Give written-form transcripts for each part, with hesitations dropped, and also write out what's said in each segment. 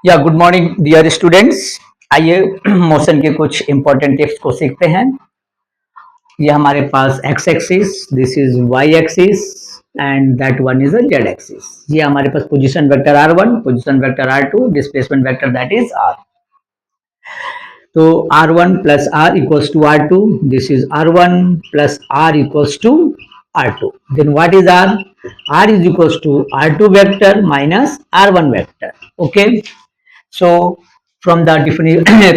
या good morning dear students. आइए motion के कुछ इंपॉर्टेंट टिप्स को सीखते हैं। ये हमारे पास X axis, this is Y axis and that one is a Z axis. ये हमारे पास position vector r1, position vector r2, displacement vector that is r। तो r1 plus r equals to r2, this is r1 plus r equals to r2। Then what is r? r is equals to r2 vector minus r1 vector. Okay. So from the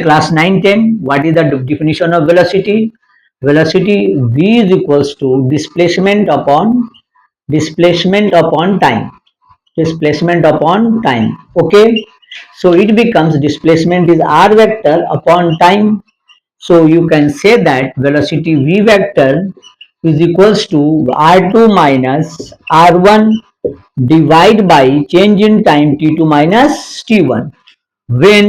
class 9-10, what is the definition of velocity? Velocity v is equals to displacement upon time. Displacement upon time. Okay. So it becomes displacement is r vector upon time. So you can say that velocity v vector is equals to r2 minus r1 divide by change in time t2 minus t1. When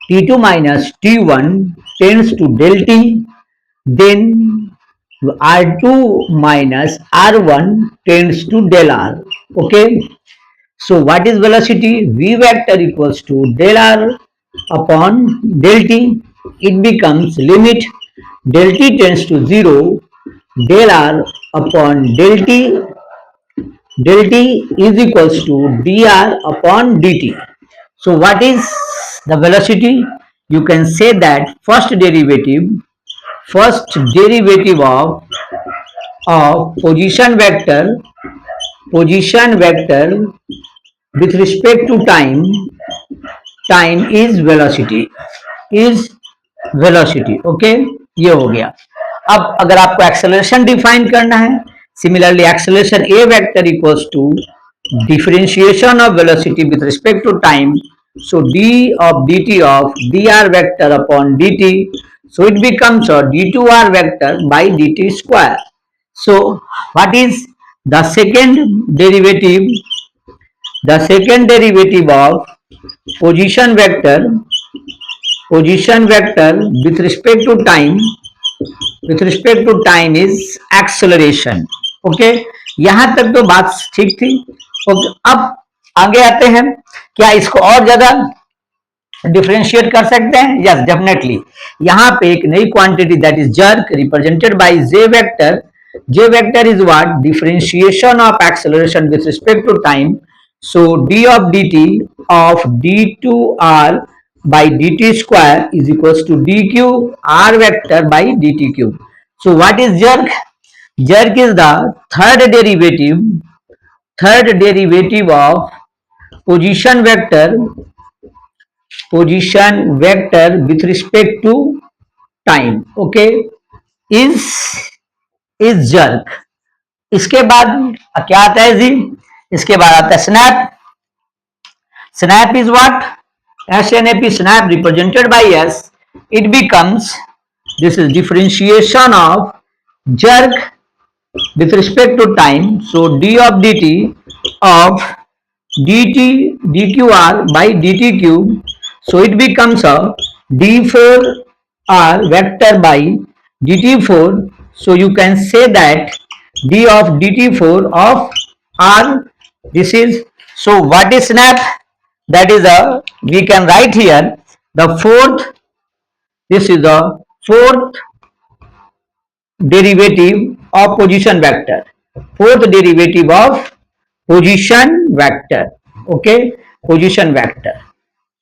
t2 minus t1 tends to del t, then r2 minus r1 tends to del r. Okay. So what is velocity? V vector equals to del r upon del t. It becomes limit del t tends to 0, del r upon del t is equals to dr upon dt. So what is the velocity? You can say that first derivative of position vector with respect to time is velocity. Okay, ये हो गया। अब अगर आपको acceleration define करना है, similarly acceleration a vector equals to differentiation of velocity with respect to time. So d of dt of dr vector upon dt. So it becomes a d2r vector by dt square. So what is the second derivative? The second derivative of position vector with respect to time is acceleration. Okay, यहां तक तो बात ठीक थी। Okay, अब आगे आते हैं। क्या इसको और ज्यादा डिफरेंशिएट कर सकते हैं? Yes, definitely. यहां पे एक नई quantity that is jerk represented by J vector. J vector is what? Differentiation of acceleration with respect to time. So D of dt of d2r by dt square is equals to dq r vector by dt cube. So what is jerk? Jerk is the third derivative of position vector with respect to time. Okay, is jerk. इसके बाद क्या आता है जी? इसके बाद आता है snap. Snap is what? SNAP, snap represented by S. It becomes, this is differentiation of jerk with respect to time. So d of dt of dt dqr by dt cube. So it becomes a d4r vector by dt4. So you can say that d of dt4 of r. This is, so what is snap? That is a, we can write here the fourth, this is the fourth derivative of position vector. Fourth derivative of position vector. Okay, position vector.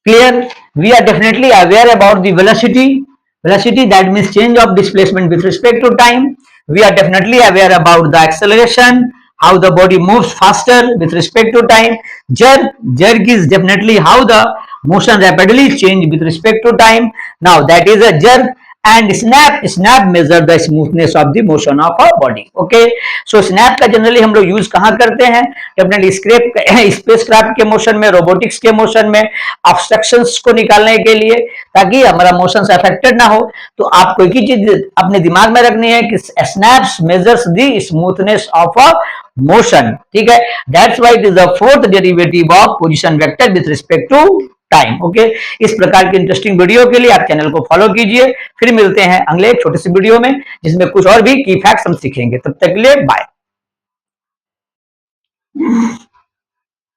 Clear? We are definitely aware about the velocity. Velocity, that means change of displacement with respect to time. We are definitely aware about the acceleration, how the body moves faster with respect to time. Jerk is definitely how the motion rapidly change with respect to time. Now that is a jerk. And snap measure the smoothness of the motion of a body. Okay, so snap का generally हम लोग use कहाँ करते हैं? Definitely spacecraft के motion में, robotics के motion में, ऑब्स्ट्रक्शंस को निकालने के लिए, ताकि हमारा मोशन अफेक्टेड ना हो। तो आपको एक ही चीज अपने दिमाग में रखनी है कि snaps measures the smoothness of a motion. ठीक है, that's why it is the fourth derivative of position vector with respect to time. Okay, इस प्रकार की इंटरेस्टिंग वीडियो के लिए आप चैनल को फॉलो कीजिए। फिर मिलते हैं अगले छोटे से वीडियो में, जिसमें कुछ और भी की फैक्ट्स हम सीखेंगे। तब तक के लिए बाय।